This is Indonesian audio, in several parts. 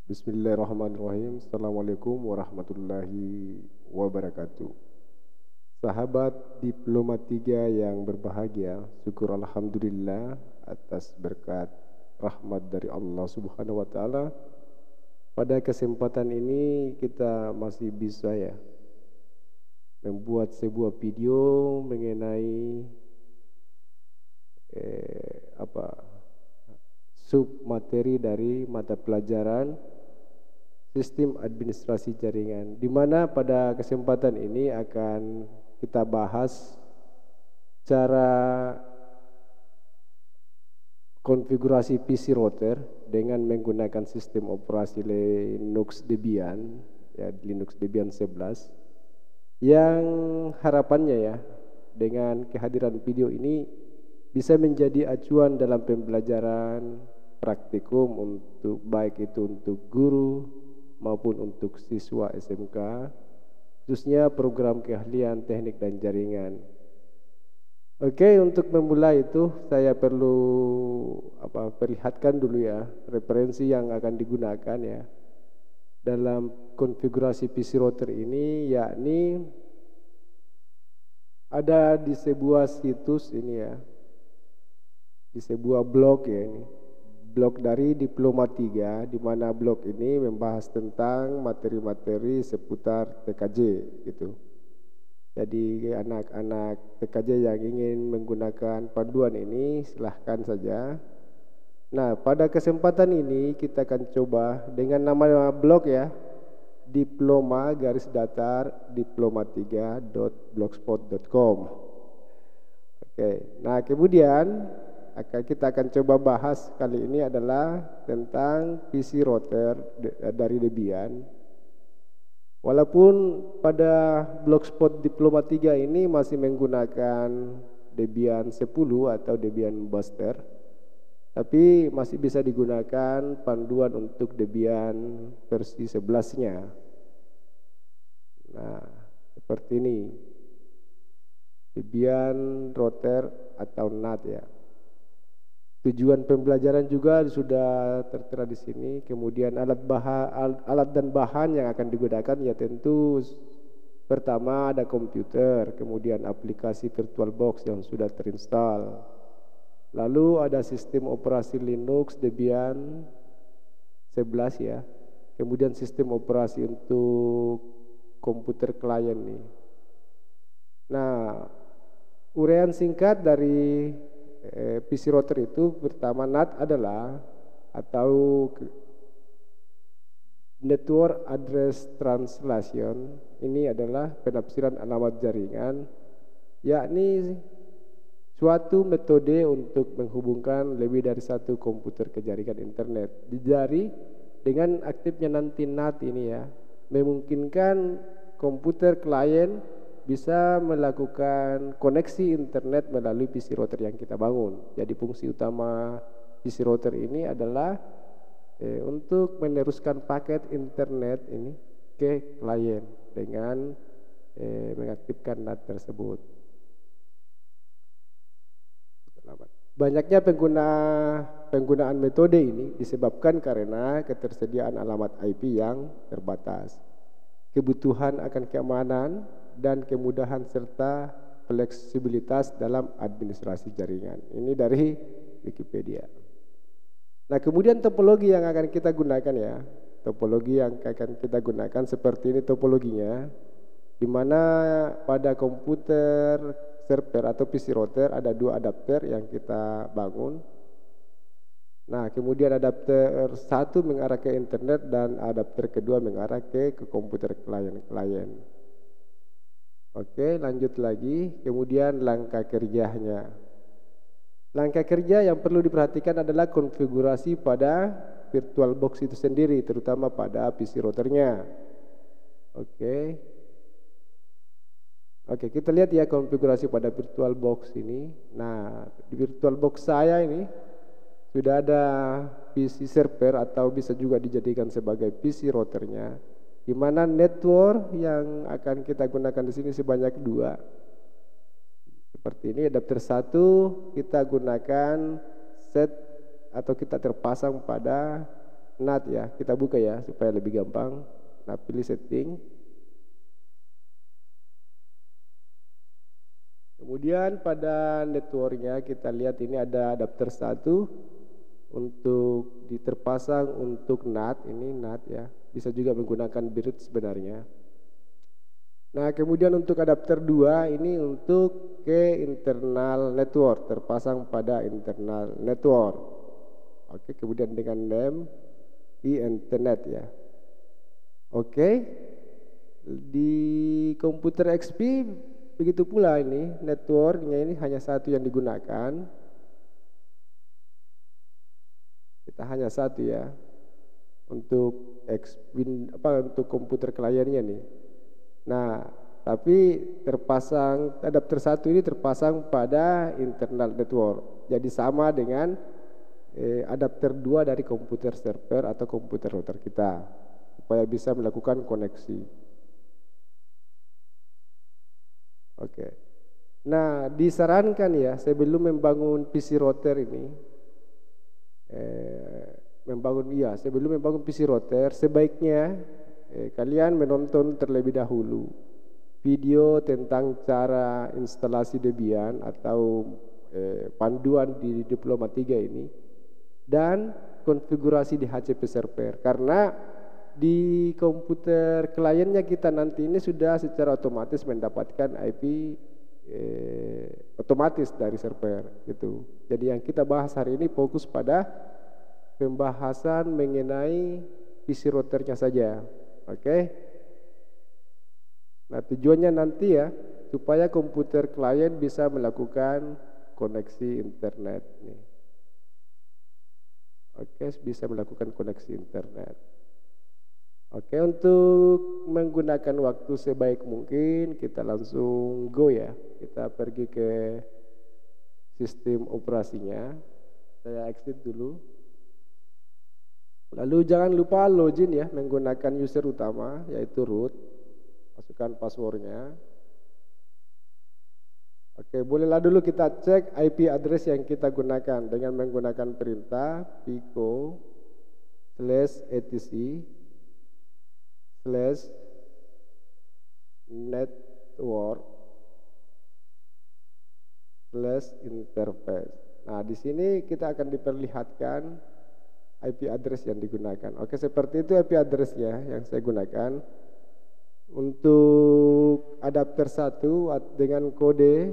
Bismillahirrahmanirrahim. Assalamualaikum warahmatullahi wabarakatuh. Sahabat Diploma 3 yang berbahagia, syukur alhamdulillah atas berkat rahmat dari Allah Subhanahu wa taala. Pada kesempatan ini kita masih bisa membuat sebuah video mengenai sub materi dari mata pelajaran sistem administrasi jaringan, di mana pada kesempatan ini akan kita bahas cara konfigurasi PC router dengan menggunakan sistem operasi Linux Debian, Linux Debian 11, yang harapannya dengan kehadiran video ini bisa menjadi acuan dalam pembelajaran praktikum untuk baik itu untuk guru maupun untuk siswa SMK, khususnya program keahlian teknik dan jaringan. Oke, untuk memulai itu saya perlu perlihatkan dulu referensi yang akan digunakan dalam konfigurasi PC router ini, yakni ada di sebuah situs ini di sebuah blog ini, blog dari Diploma 3, di mana blog ini membahas tentang materi-materi seputar TKJ gitu. Jadi anak-anak TKJ yang ingin menggunakan panduan ini silahkan saja. Nah, pada kesempatan ini kita akan coba dengan nama blog diploma-diploma3.blogspot.com. Oke, nah kemudian kita akan coba bahas kali ini adalah tentang PC router dari Debian. Walaupun pada blogspot Diploma 3 ini masih menggunakan Debian 10 atau Debian Buster, tapi masih bisa digunakan panduan untuk Debian versi 11-nya. Nah, seperti ini. Debian router atau NAT Tujuan pembelajaran juga sudah tertera di sini. Kemudian alat dan bahan yang akan digunakan tentu pertama ada komputer, kemudian aplikasi VirtualBox yang sudah terinstall. Lalu ada sistem operasi Linux Debian 11 Kemudian sistem operasi untuk komputer klien nih. Nah, uraian singkat dari PC router itu pertama NAT adalah atau Network Address Translation. Ini adalah penafsiran alamat jaringan, yakni suatu metode untuk menghubungkan lebih dari satu komputer ke jaringan internet. Dengan aktifnya nanti NAT ini memungkinkan komputer klien bisa melakukan koneksi internet melalui PC router yang kita bangun. Jadi fungsi utama PC router ini adalah untuk meneruskan paket internet ini ke klien dengan mengaktifkan NAT tersebut. Banyaknya penggunaan metode ini disebabkan karena ketersediaan alamat IP yang terbatas, kebutuhan akan keamanan dan kemudahan serta fleksibilitas dalam administrasi jaringan. Ini dari Wikipedia. Nah, kemudian topologi yang akan kita gunakan Topologi yang akan kita gunakan seperti ini topologinya, di mana pada komputer server atau PC router ada dua adapter yang kita bangun. Nah, kemudian adapter satu mengarah ke internet dan adapter kedua mengarah ke komputer klien. Oke, lanjut lagi. Kemudian langkah kerjanya. Langkah kerja yang perlu diperhatikan adalah konfigurasi pada VirtualBox itu sendiri, terutama pada PC routernya. Oke, kita lihat konfigurasi pada VirtualBox ini. Nah, di VirtualBox saya ini sudah ada PC server atau bisa juga dijadikan sebagai PC routernya, di mana network yang akan kita gunakan di sini sebanyak 2. Seperti ini, adapter 1 kita gunakan set atau kita terpasang pada NAT ya. Kita buka ya supaya lebih gampang. Nah, pilih setting. Kemudian pada networknya kita lihat ini ada adapter 1 untuk diterpasang untuk NAT. Ini NAT ya. Bisa juga menggunakan bridge sebenarnya. Nah, kemudian untuk adapter 2 ini untuk ke internal network, terpasang pada internal network. Oke, kemudian dengan name internet ya. Oke. Di komputer XP begitu pula ini networknya ini hanya satu yang digunakan. Kita hanya satu ya untuk untuk komputer kliennya nih. Nah, tapi adapter 1 ini terpasang pada internal network. Jadi sama dengan adapter 2 dari komputer server atau komputer router kita supaya bisa melakukan koneksi. Oke. Nah, disarankan ya sebelum membangun PC router ini sebelum membangun PC router sebaiknya kalian menonton terlebih dahulu video tentang cara instalasi Debian atau panduan di Diploma 3 ini dan konfigurasi di HCP server, karena di komputer kliennya kita nanti ini sudah secara otomatis mendapatkan IP otomatis dari server gitu. Jadi yang kita bahas hari ini fokus pada pembahasan mengenai PC routernya saja. Oke. Nah, tujuannya nanti ya supaya komputer klien bisa melakukan koneksi internet nih. Oke, bisa melakukan koneksi internet. Oke, untuk menggunakan waktu sebaik mungkin kita langsung go ya. Kita pergi ke sistem operasinya. Saya exit dulu. Lalu jangan lupa login ya menggunakan user utama yaitu root. Masukkan passwordnya. Oke, bolehlah dulu kita cek IP address yang kita gunakan dengan menggunakan perintah pico/etc/network/interface. Nah, di sini kita akan diperlihatkan IP address yang digunakan. Oke, seperti itu IP addressnya yang saya gunakan. Untuk adapter 1 dengan kode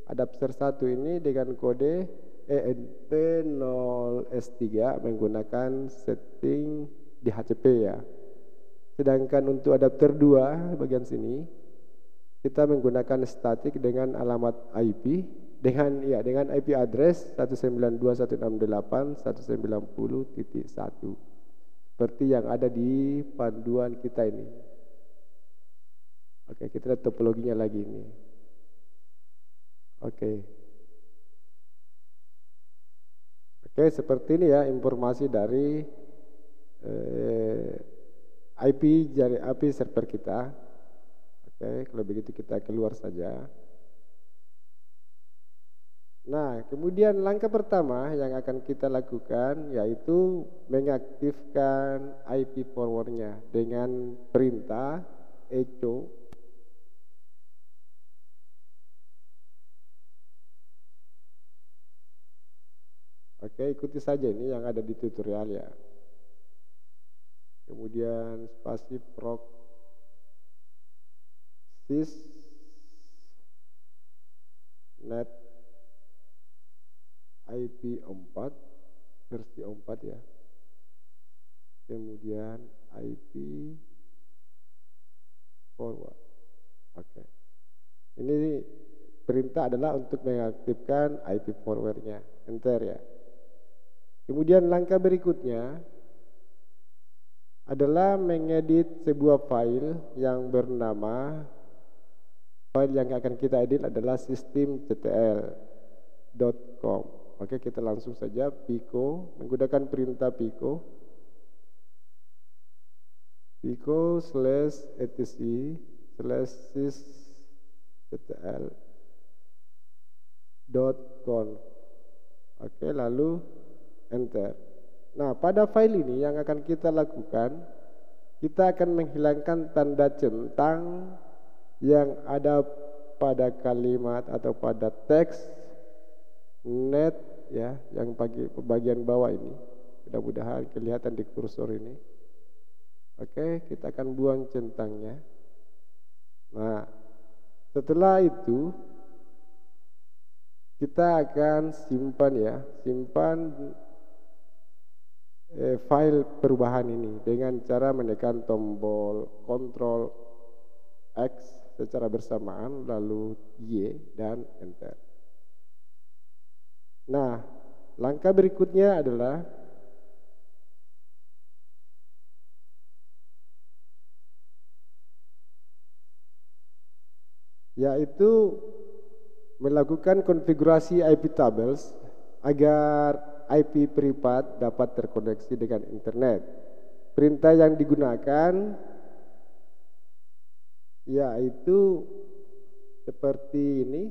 adapter 1 ini dengan kode ENP0S3 menggunakan setting di HCP ya. Sedangkan untuk adapter 2 bagian sini kita menggunakan static dengan alamat IP dengan IP address 192.168.190.1 seperti yang ada di panduan kita ini. Oke, kita lihat topologinya lagi ini. Oke, seperti ini ya informasi dari IP server kita. Oke, kalau begitu kita keluar saja. Nah, kemudian langkah pertama yang akan kita lakukan yaitu mengaktifkan IP forwardnya dengan perintah echo. Oke, ikuti saja ini yang ada di tutorial ya. Kemudian spasi proc sys net IP 4 versi 4 ya. Kemudian IP forward. Oke. Ini perintah adalah untuk mengaktifkan IP forwardnya. Enter ya. Kemudian langkah berikutnya adalah mengedit sebuah file yang bernama, file yang akan kita edit adalah systemctl.com. Oke, kita langsung saja pico menggunakan perintah pico/etc/sysctl.conf. Oke, lalu enter. Nah, pada file ini yang akan kita lakukan, kita akan menghilangkan tanda centang yang ada pada kalimat atau pada teks net ya, yang bagian bawah ini. Mudah-mudahan kelihatan di kursor ini. Oke, kita akan buang centangnya. Nah, setelah itu kita akan simpan ya, simpan file perubahan ini dengan cara menekan tombol Ctrl X secara bersamaan, lalu Y dan Enter. Nah, langkah berikutnya adalah yaitu melakukan konfigurasi IP tables agar IP privat dapat terkoneksi dengan internet. Perintah yang digunakan yaitu seperti ini.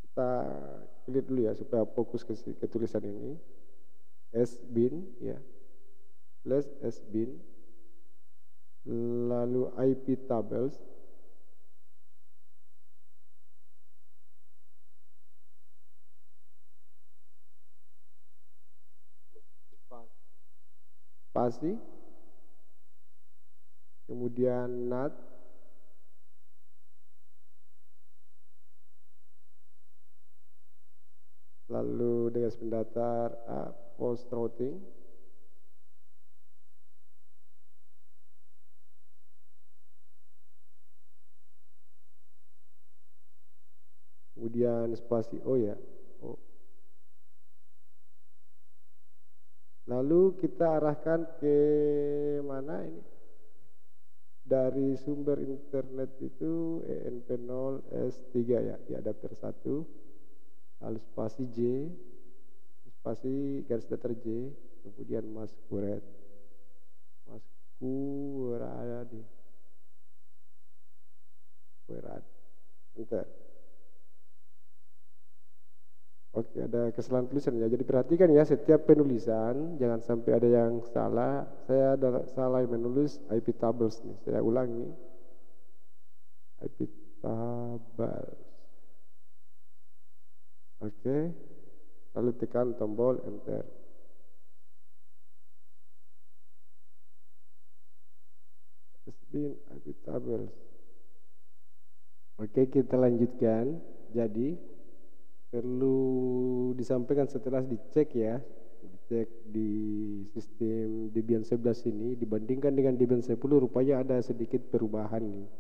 Kita klik dulu ya supaya fokus ke tulisan ini. sbin ya. /sbin lalu IP tables spasi, kemudian NAT, lalu dengan pendatar post routing, kemudian spasi O ya, O. Lalu kita arahkan ke mana ini? Dari sumber internet itu ENP0 S3 ya, di adapter 1, lalu spasi J, spasi garis datar J, kemudian masquerade enter. Oke, ada kesalahan tulisan ya. Jadi perhatikan ya, setiap penulisan jangan sampai ada yang salah. Saya ada salah menulis IP tables nih. Saya ulangi. IP tables. Oke. Lalu tekan tombol enter. Spin IP tables. Oke, kita lanjutkan. Jadi perlu disampaikan setelah dicek ya, dicek di sistem Debian 11 ini dibandingkan dengan Debian 10 rupanya ada sedikit perubahan nih.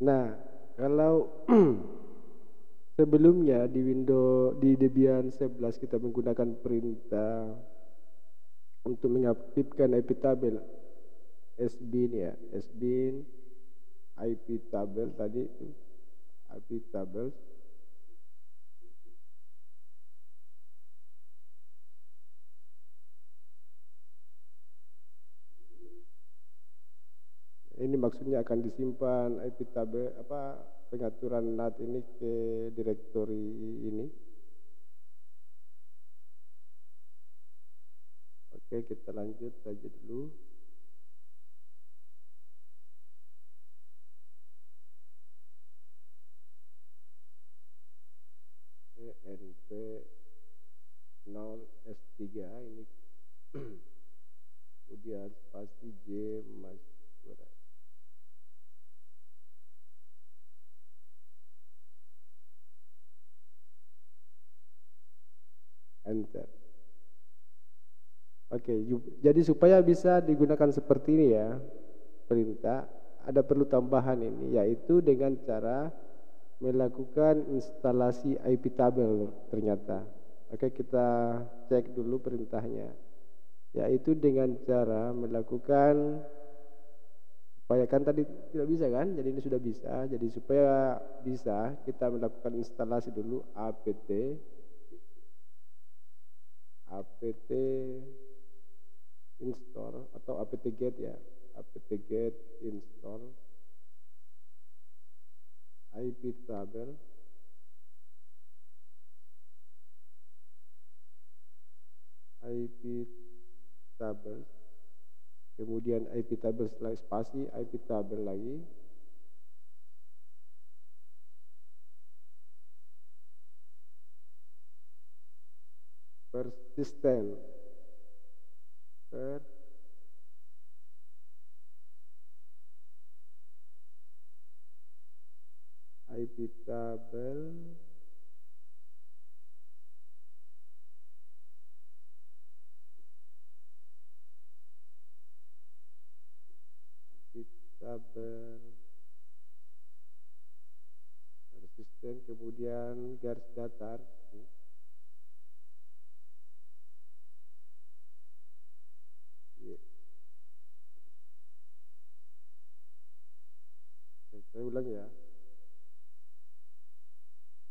Nah, kalau sebelumnya di Debian 11 kita menggunakan perintah untuk mengaktifkan IP tabel sbin ya, sbin IP tabel tadi itu IP tabel. Ini maksudnya akan disimpan IP tabel pengaturan NAT ini ke direktori ini. Oke, kita lanjut saja dulu. ENP0 S3 ini. Kemudian spasi J masquerade. Enter. Oke, jadi supaya bisa digunakan seperti ini ya perintah, ada perlu tambahan ini, yaitu dengan cara melakukan instalasi IP tabel ternyata. Oke, kita cek dulu perintahnya, yaitu dengan cara melakukan, supaya kan tadi tidak bisa kan, jadi ini sudah bisa. Jadi supaya bisa kita melakukan instalasi dulu apt install atau apt-get ya, apt-get install IP tabel. IP tables, kemudian IP tables lagi spasi IP table lagi, persistent IP table persistent, kemudian garis datar. Saya ulang ya.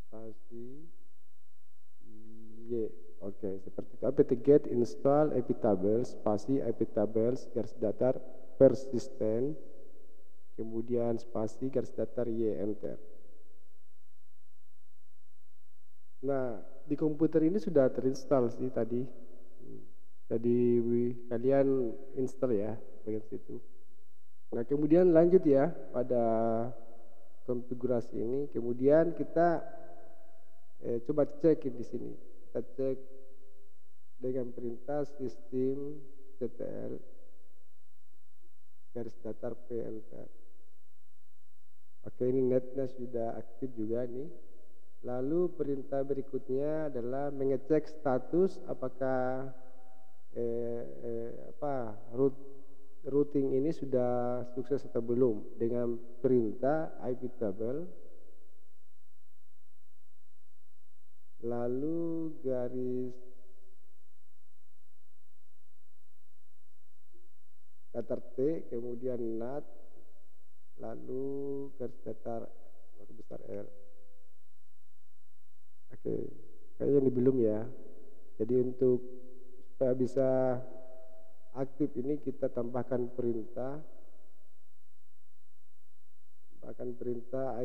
Spasi Y. Oke, seperti itu. apt-get install iptables, spasi iptables, garis datar, persistent, kemudian spasi garis datar Y, enter. Nah, di komputer ini sudah terinstall sih tadi. Tadi kalian install ya bagian situ. Nah, kemudian lanjut ya pada konfigurasi ini. Kemudian kita coba cek di sini. Kita cek dengan perintah systemctl garis datar p enter. Oke, ini netnya sudah aktif juga nih. Lalu perintah berikutnya adalah mengecek status apakah routing ini sudah sukses atau belum dengan perintah iptable lalu garis datar T kemudian NAT lalu garis datar baru besar L. Oke, kayaknya ini belum ya. Jadi untuk supaya bisa aktif ini kita tambahkan perintah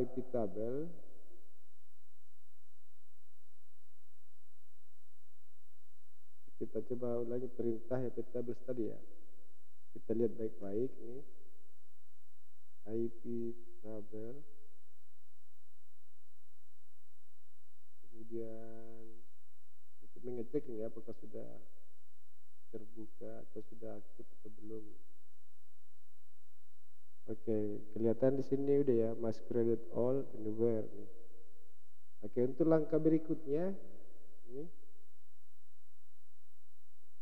iptable kita coba ulangi perintah iptable tadi ya, kita lihat baik-baik nih iptable kemudian untuk mengecek ini apakah sudah terbuka atau sudah aktif atau belum. Oke, kelihatan di sini udah ya, masquerade all anywhere nih. Oke, untuk langkah berikutnya ini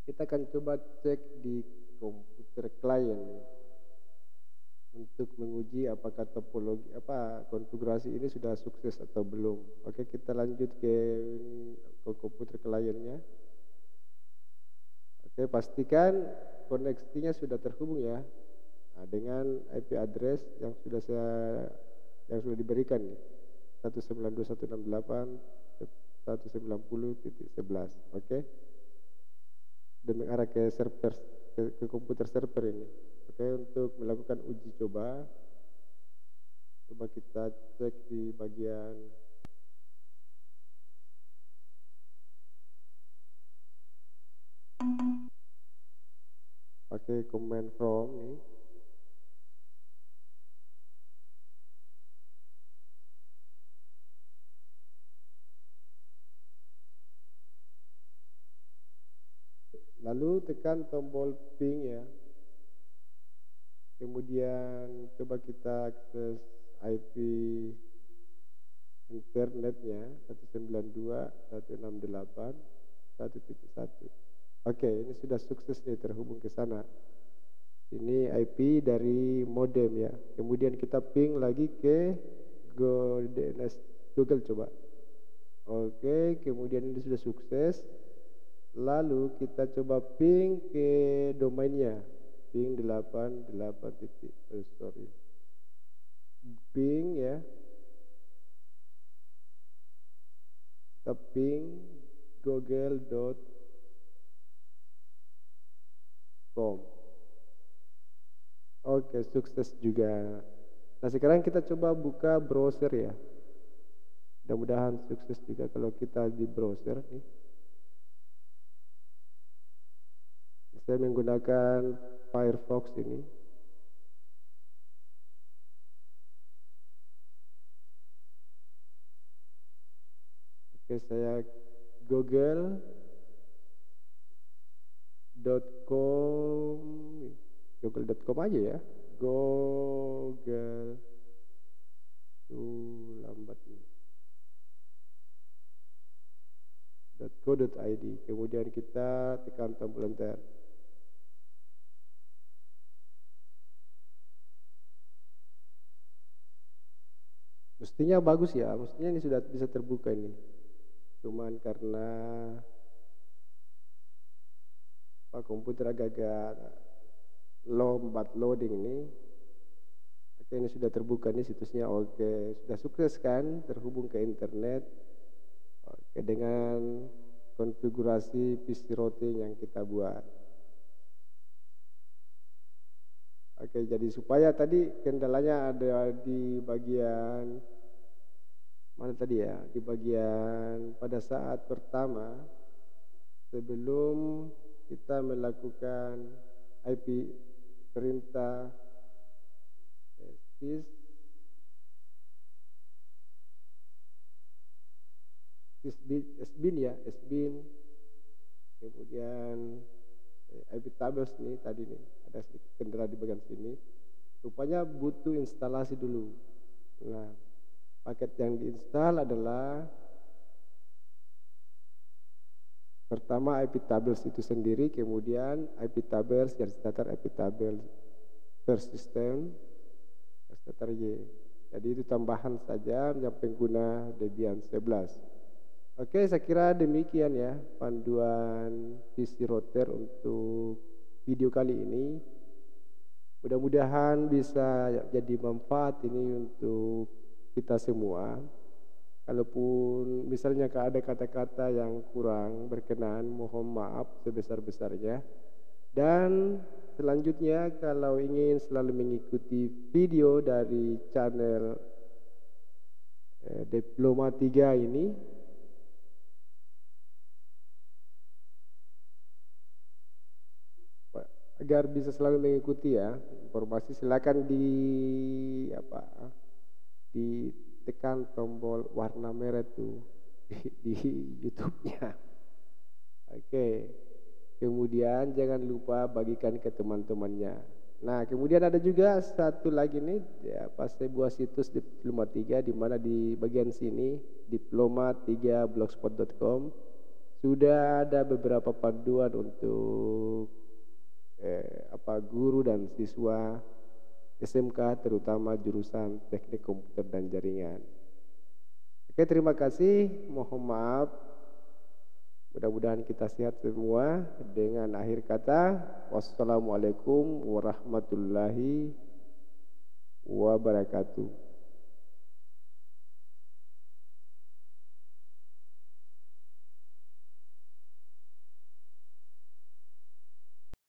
kita akan coba cek di komputer klien nih untuk menguji apakah topologi konfigurasi ini sudah sukses atau belum. Oke, kita lanjut ke komputer kliennya. Oke, pastikan koneksinya sudah terhubung ya dengan IP address yang sudah diberikan nih 192.168.190.11. Oke. Dan mengarah ke server ke komputer server ini. Oke, untuk melakukan uji coba kita cek di bagian pakai command from nih. Lalu tekan tombol ping ya. Kemudian coba kita akses IP internetnya 192.168.1.1. Oke, ini sudah sukses nih terhubung ke sana. Ini IP dari modem ya. Kemudian kita ping lagi ke Google coba. Oke, kemudian ini sudah sukses. Lalu kita coba ping ke domainnya. Ping 88 titik. Ping ya. Kita ping google.com. Oke, sukses juga. Nah, sekarang kita coba buka browser ya. Mudah-mudahan sukses juga kalau kita di browser nih. Saya menggunakan Firefox ini. Oke, saya google.com aja ya. Google lambat nih. .co.id. Kemudian kita tekan tombol enter. Mestinya bagus ya, mestinya ini sudah bisa terbuka ini. Cuman karena komputer agak-agak lambat loading ini. Oke, ini sudah terbuka nih situsnya. Oke, sudah sukses kan terhubung ke internet. Oke, dengan konfigurasi PC routing yang kita buat. Oke, jadi supaya tadi kendalanya ada di bagian mana tadi ya? Di bagian pada saat pertama sebelum kita melakukan IP perintah sbin ya, sbin, kemudian IP tables nih tadi nih ada sedikit kendala di bagian sini, rupanya butuh instalasi dulu. Nah, paket yang diinstal adalah pertama IP tables itu sendiri, kemudian IP tables yang starter IP tables per system starter Y. Jadi itu tambahan saja yang pengguna Debian 11. Oke, saya kira demikian ya panduan PC router untuk video kali ini. Mudah-mudahan bisa jadi manfaat ini untuk kita semua. Kalaupun misalnya ada kata-kata yang kurang berkenan, mohon maaf sebesar-besarnya. Dan selanjutnya kalau ingin selalu mengikuti video dari channel Diploma 3 ini, agar bisa selalu mengikuti ya informasi, silakan ditekan tombol warna merah tuh di YouTube-nya. Oke. Kemudian jangan lupa bagikan ke teman-temannya. Nah, kemudian ada juga satu lagi nih ya, pas sebuah situs Diploma 3 di mana di bagian sini diploma3blogspot.com sudah ada beberapa panduan untuk guru dan siswa SMK terutama jurusan teknik komputer dan jaringan. Oke, terima kasih. Mohon maaf. Mudah-mudahan kita sehat semua. Dengan akhir kata, wassalamualaikum warahmatullahi wabarakatuh.